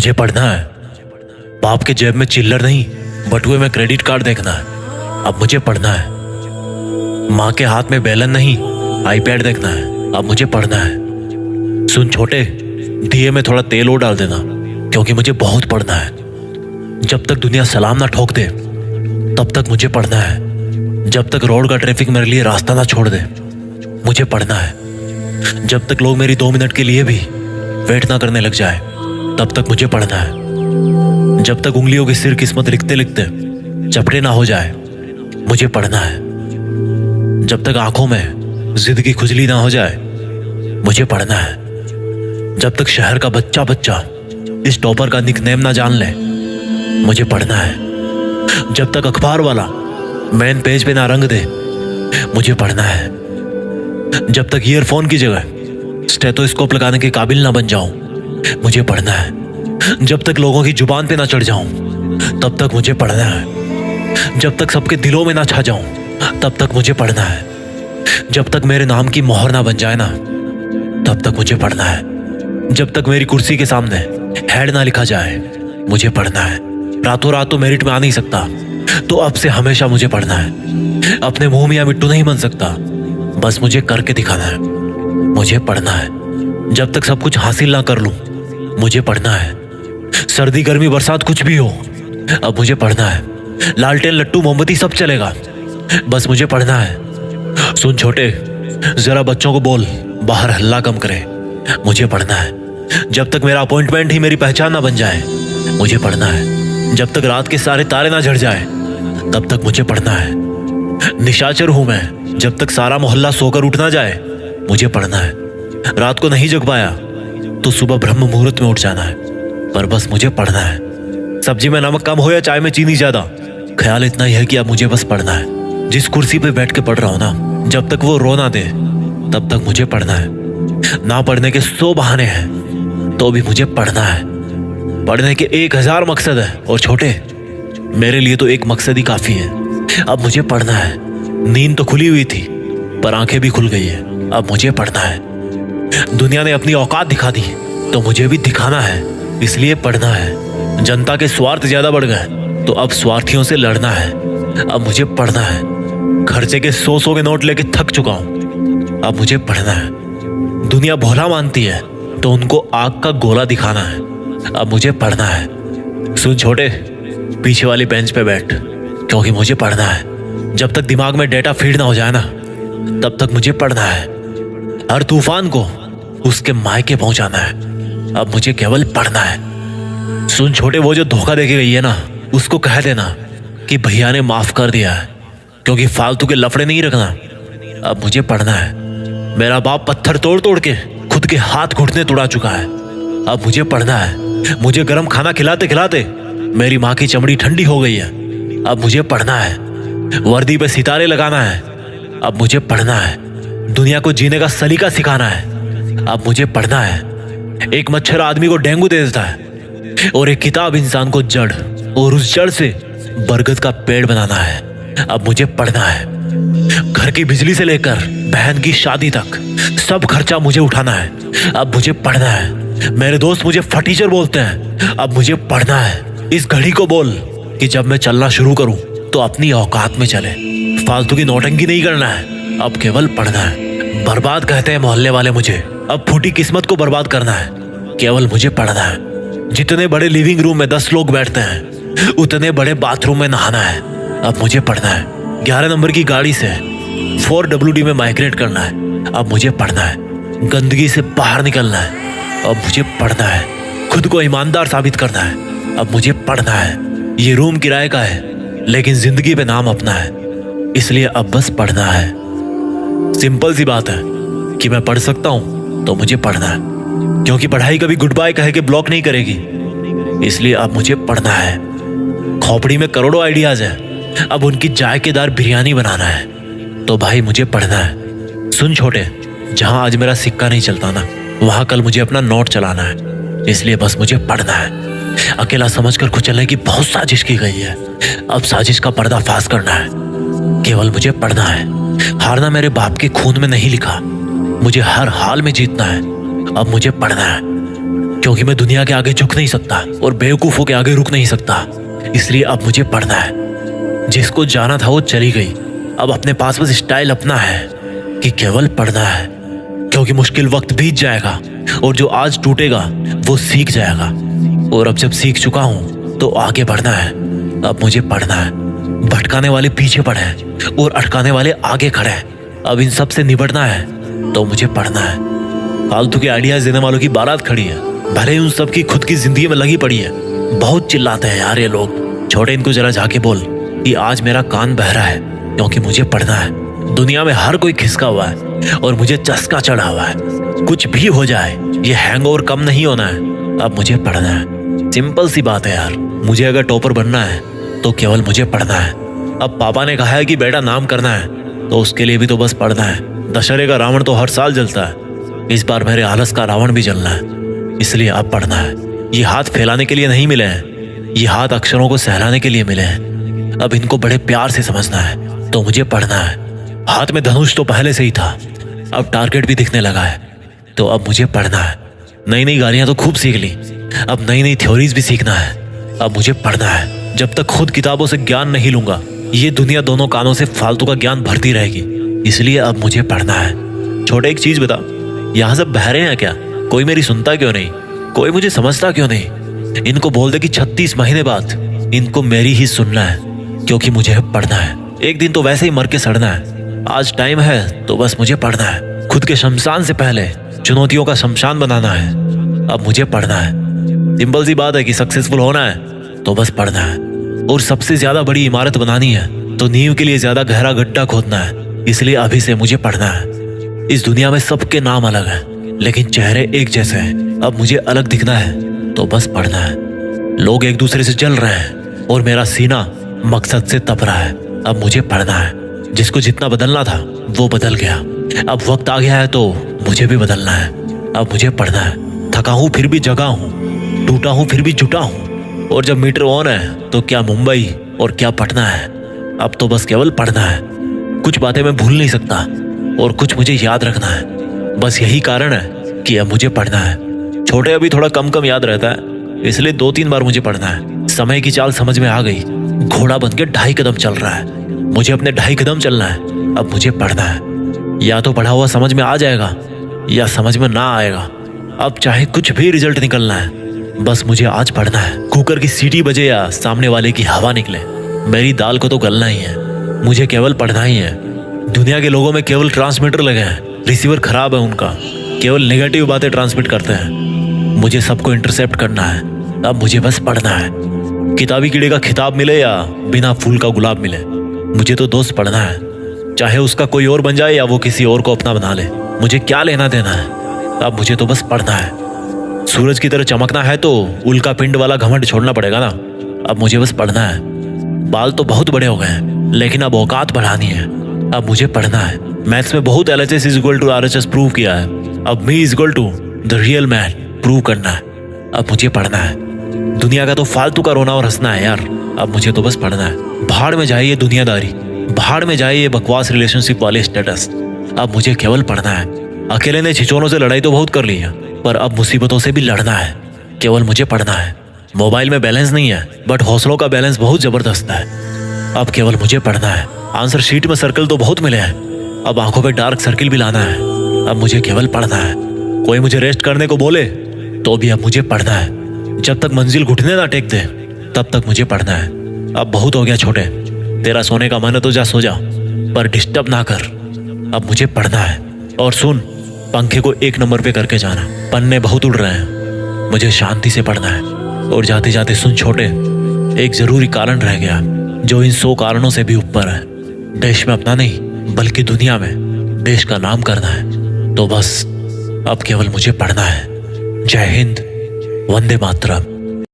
मुझे पढ़ना है। बाप के जेब में चिल्लर नहीं, बटुए में क्रेडिट कार्ड देखना है। अब मुझे पढ़ना है। माँ के हाथ में बेलन नहीं, आईपैड देखना है। अब मुझे पढ़ना है। सुन छोटे, दिए में थोड़ा तेल और डाल देना, क्योंकि मुझे बहुत पढ़ना है। जब तक दुनिया सलाम ना ठोक दे तब तक मुझे पढ़ना है। जब तक रोड का ट्रैफिक मेरे लिए रास्ता ना छोड़ दे मुझे पढ़ना है। जब तक लोग मेरी 2 मिनट के लिए भी वेट ना करने लग जाए तब तक मुझे पढ़ना है। जब तक उंगलियों की सिर किस्मत लिखते लिखते चपटे ना हो जाए मुझे पढ़ना है। जब तक आंखों में जिद की खुजली ना हो जाए मुझे पढ़ना है। जब तक शहर का बच्चा बच्चा इस टॉपर का निकनेम ना जान ले मुझे पढ़ना है। जब तक अखबार वाला मेन पेज पे ना रंग दे मुझे पढ़ना है। जब तक ईयरफोन की जगह स्टेथोस्कोप लगाने के काबिल ना बन जाऊं मुझे पढ़ना है। जब तक लोगों की जुबान पे ना चढ़ जाऊं तब तक मुझे पढ़ना है। जब तक सबके दिलों में ना छा जाऊं तब तक मुझे पढ़ना है। जब तक मेरे नाम की मोहर ना बन जाए ना तब तक मुझे पढ़ना है। जब तक मेरी कुर्सी के सामने हेड ना लिखा जाए मुझे पढ़ना है। रातों रात तो मेरिट में आ नहीं सकता, तो अब से हमेशा मुझे पढ़ना है। अपने मुंह में या मिट्टू नहीं बन सकता, बस मुझे करके दिखाना है। मुझे पढ़ना है। जब तक सब कुछ हासिल ना कर लूं मुझे पढ़ना है। सर्दी गर्मी बरसात कुछ भी हो अब मुझे पढ़ना है। लालटेन लट्टू मोमबत्ती सब चलेगा, बस मुझे पढ़ना है। सुन छोटे, जरा बच्चों को बोल बाहर हल्ला कम करे, मुझे पढ़ना है। जब तक मेरा अपॉइंटमेंट ही मेरी पहचान ना बन जाए मुझे पढ़ना है। जब तक रात के सारे तारे ना झड़ जाए तब तक मुझे पढ़ना है। निशाचर हूं मैं जब तक सारा मोहल्ला सोकर उठ ना जाए मुझे पढ़ना है। रात को नहीं जग पाया तो सुबह ब्रह्म मुहूर्त में उठ जाना है, पर बस मुझे पढ़ना है। सब्जी में नमक कम हो या चाय में चीनी ज्यादा, ख्याल इतना ही है कि अब मुझे बस पढ़ना है। जिस कुर्सी पे बैठ के पढ़ रहा हूं ना, जब तक वो रो ना दे तब तक मुझे पढ़ना है। ना पढ़ने के 100 बहाने हैं तो भी मुझे पढ़ना है। पढ़ने के 1000 मकसद है, और छोटे मेरे लिए तो एक मकसद ही काफी है। अब मुझे पढ़ना है। नींद तो खुली हुई थी पर आंखें भी खुल गई है। अब मुझे पढ़ना है। दुनिया ने अपनी औकात दिखा दी तो मुझे भी दिखाना है, इसलिए पढ़ना है। जनता के स्वार्थ ज्यादा बढ़ गए तो अब स्वार्थियों से लड़ना है। अब मुझे पढ़ना है। खर्चे के 100 के नोट लेके थक चुका हूं, अब मुझे पढ़ना है। दुनिया भोला मानती है तो उनको आग का गोला दिखाना है। अब मुझे पढ़ना है। सुन छोटे, पीछे वाली बेंच पे बैठ, क्योंकि मुझे पढ़ना है। जब तक दिमाग में डेटा फीड ना हो जाए ना तब तक मुझे पढ़ना है। हर तूफान को उसके मायके पहुंचाना है। अब मुझे केवल पढ़ना है। सुन छोटे, वो जो धोखा देके गई है ना, उसको कह देना कि भैया ने माफ कर दिया है, क्योंकि फालतू के लफड़े नहीं रखना। अब मुझे पढ़ना है। मेरा बाप पत्थर तोड़ तोड़ के खुद के हाथ घुटने तोड़ा चुका है। अब मुझे पढ़ना है। मुझे गर्म खाना खिलाते खिलाते मेरी माँ की चमड़ी ठंडी हो गई है। अब मुझे पढ़ना है। वर्दी पे सितारे लगाना है। अब मुझे पढ़ना है। दुनिया को जीने का सलीका सिखाना है। अब मुझे पढ़ना है। एक मच्छर आदमी को डेंगू दे देता है और एक किताब इंसान को जड़, और उस जड़ से बरगद का पेड़ बनाना है। अब मुझे पढ़ना है। घर की बिजली से लेकर बहन की शादी तक सब खर्चा मुझे उठाना है। अब मुझे पढ़ना है। मेरे दोस्त मुझे फटीचर बोलते हैं, अब मुझे पढ़ना है। इस घड़ी को बोल कि जब मैं चलना शुरू करूं तो अपनी औकात में चले। फालतू की नौटंकी नहीं करना है, अब केवल पढ़ना है। बर्बाद कहते हैं मोहल्ले वाले मुझे, अब फूटी किस्मत को बर्बाद करना है। केवल मुझे पढ़ना है। जितने बड़े लिविंग रूम में 10 लोग बैठते हैं उतने बड़े बाथरूम में नहाना है। अब मुझे पढ़ना है। 11 नंबर की गाड़ी से 4WD में माइग्रेट करना है। अब मुझे पढ़ना है। गंदगी से बाहर निकलना है। अब मुझे पढ़ना है। खुद को ईमानदार साबित करना है। अब मुझे पढ़ना है। ये रूम किराए का है, लेकिन जिंदगी पे नाम अपना है, इसलिए अब बस पढ़ना है। सिंपल सी बात है कि मैं पढ़ सकता हूं तो मुझे पढ़ना है, क्योंकि पढ़ाई कभी गुड बाय कह के ब्लॉक नहीं करेगी, इसलिए अब मुझे पढ़ना है। खोपड़ी में करोड़ों आइडियाज है, अब उनकी जायकेदार बिरयानी बनाना है, तो भाई मुझे पढ़ना है। सुन छोटे, जहां आज मेरा सिक्का नहीं चलता ना, वहां कल मुझे अपना नोट चलाना है, इसलिए बस मुझे पढ़ना है। अकेला समझकर कुचलने की बहुत साजिश की गई है, अब साजिश का पर्दाफाश करना है। केवल मुझे पढ़ना है। हारना मेरे बाप के खून में नहीं लिखा, मुझे हर हाल में जीतना है। अब मुझे पढ़ना है। क्योंकि मैं दुनिया के आगे झुक नहीं सकता और बेवकूफों के आगे रुक नहीं सकता। इसलिए अब मुझे पढ़ना है। जिसको जाना था वो चली गई, अब अपने पास बस स्टाइल अपना है कि केवल पढ़ना है, क्योंकि मुश्किल वक्त बीत जाएगा और जो आज टूटेगा वो सीख जाएगा। और अब जब सीख चुका हूं तो आगे बढ़ना है। अब मुझे पढ़ना है। भटकाने वाले पीछे पड़े हैं और अटकाने वाले आगे खड़े हैं। अब इन सब से निपटना है तो मुझे पढ़ना है। फालतू के आइडियाज देने वालों की बारात खड़ी है, भले ही उन सब की खुद की जिंदगी में लगी पड़ी है। बहुत चिल्लाते हैं यार ये लोग। छोटे, इनको जरा जाके बोल कि आज मेरा कान बहरा है क्योंकि मुझे पढ़ना है। दुनिया में हर कोई खिसका हुआ है और मुझे चस्का चढ़ा हुआ है। कुछ भी हो जाए ये हैंगओवर कम नहीं होना है। अब मुझे पढ़ना है। सिंपल सी बात है यार। मुझे अगर टॉपर बनना है तो केवल मुझे पढ़ना है। अब पापा ने कहा है कि बेटा नाम करना है तो उसके लिए भी तो बस पढ़ना है। दशहरे का रावण तो हर साल जलता है, इस बार मेरे आलस का रावण भी जलना है। इसलिए अब पढ़ना है। ये हाथ फैलाने के लिए नहीं मिले हैं, ये हाथ अक्षरों को सहलाने के लिए मिले हैं। अब इनको बड़े प्यार से समझना है तो मुझे पढ़ना है। हाथ में धनुष तो पहले से ही था, अब टारगेट भी दिखने लगा है तो अब मुझे पढ़ना है। नई नई गालियां तो खूब सीख ली, अब नई नई थ्योरीज भी सीखना है। अब मुझे पढ़ना है। जब तक खुद किताबों से ज्ञान नहीं लूंगा ये दुनिया दोनों कानों से फालतू का ज्ञान भरती रहेगी। इसलिए अब मुझे पढ़ना है। छोटे, एक चीज बता, यहाँ सब बहरे हैं क्या? कोई मेरी सुनता क्यों नहीं? कोई मुझे समझता क्यों नहीं? इनको बोल दे कि 36 महीने बाद इनको मेरी ही सुनना है, क्योंकि मुझे पढ़ना है। एक दिन तो वैसे ही मर के सड़ना है। आज टाइम है तो बस मुझे पढ़ना है। खुद के शमशान से पहले चुनौतियों का शमशान बनाना है। अब मुझे पढ़ना है। सिंपल सी बात है कि सक्सेसफुल होना है तो बस पढ़ना है। और सबसे ज्यादा बड़ी इमारत बनानी है तो नींव के लिए ज्यादा गहरा गड्ढा खोदना है। इसलिए अभी से मुझे पढ़ना है। इस दुनिया में सबके नाम अलग हैं, लेकिन चेहरे एक जैसे हैं। अब मुझे अलग दिखना है तो बस पढ़ना है। लोग एक दूसरे से जल रहे हैं और मेरा सीना मकसद से तप रहा है। अब मुझे पढ़ना है। जिसको जितना बदलना था वो बदल गया। अब वक्त आ गया है तो मुझे भी बदलना है। अब मुझे पढ़ना है। थका हूं फिर भी जगा हूं, टूटा हूं फिर भी जुटा हूं। और जब मीटर ऑन है तो क्या मुंबई और क्या पटना है। अब तो बस केवल पढ़ना है। कुछ बातें मैं भूल नहीं सकता और कुछ मुझे याद रखना है। बस यही कारण है कि अब मुझे पढ़ना है। छोटे, अभी थोड़ा कम कम याद रहता है, इसलिए 2-3 बार मुझे पढ़ना है। समय की चाल समझ में आ गई। घोड़ा बन के 2.5 कदम चल रहा है, मुझे अपने 2.5 कदम चलना है। अब मुझे पढ़ना है। या तो पढ़ा हुआ समझ में आ जाएगा या समझ में ना आएगा। अब चाहे कुछ भी रिजल्ट निकलना है, बस मुझे आज पढ़ना है। कुकर की सीटी बजे या सामने वाले की हवा निकले, मेरी दाल को तो गलना ही है। मुझे केवल पढ़ना ही है। दुनिया के लोगों में केवल ट्रांसमीटर लगे हैं, रिसीवर खराब है उनका, केवल नेगेटिव बातें ट्रांसमिट करते हैं। मुझे सबको इंटरसेप्ट करना है। अब मुझे बस पढ़ना है। किताबी कीड़े का खिताब मिले या बिना फूल का गुलाब मिले, मुझे तो दोस्त पढ़ना है। चाहे उसका कोई और बन जाए या वो किसी और को अपना बना ले, मुझे क्या लेना देना है। अब मुझे तो बस पढ़ना है। सूरज की तरह चमकना है तो उल्का पिंड वाला घमंड छोड़ना पड़ेगा ना। अब मुझे बस पढ़ना है। बाल तो बहुत बड़े हो गए हैं, लेकिन अब औकात बढ़ानी है। अब मुझे पढ़ना है। मैथ्स में बहुत LHS = RHS प्रूव किया है। अब मी = द रियल मैन प्रूव करना है। अब मुझे पढ़ना है। दुनिया का तो फालतू का रोना और हंसना है यार। अब मुझे तो बस पढ़ना है। भाड़ में जाए ये दुनियादारी, भाड़ में जाए ये बकवास रिलेशनशिप वाले स्टेटस। अब मुझे केवल पढ़ना है। अकेले ने छिछोरों से लड़ाई तो बहुत कर ली है, पर अब मुसीबतों से भी लड़ना है। केवल मुझे पढ़ना है। मोबाइल में बैलेंस नहीं है, बट हौसलों का बैलेंस बहुत जबरदस्त है। अब केवल मुझे पढ़ना है। आंसर शीट में सर्कल तो बहुत मिले हैं, अब आंखों पे डार्क सर्किल भी लाना है। अब मुझे केवल पढ़ना है। कोई मुझे रेस्ट करने को बोले तो भी अब मुझे पढ़ना है। जब तक मंजिल घुटने ना टेक दे तब तक मुझे पढ़ना है। अब बहुत हो गया छोटे, तेरा सोने का मन है तो जा सो जा, पर डिस्टर्ब ना कर। अब मुझे पढ़ना है। और सुन, पंखे को 1 नंबर पे करके जाना, पन्ने बहुत उड़ रहे हैं। मुझे शांति से पढ़ना है। और जाते जाते सुन छोटे, एक जरूरी कारण रह गया जो इन 100 कारणों से भी ऊपर है। देश में अपना नहीं बल्कि दुनिया में देश का नाम करना है। तो बस अब केवल मुझे पढ़ना है। जय हिंद, वंदे मातरम।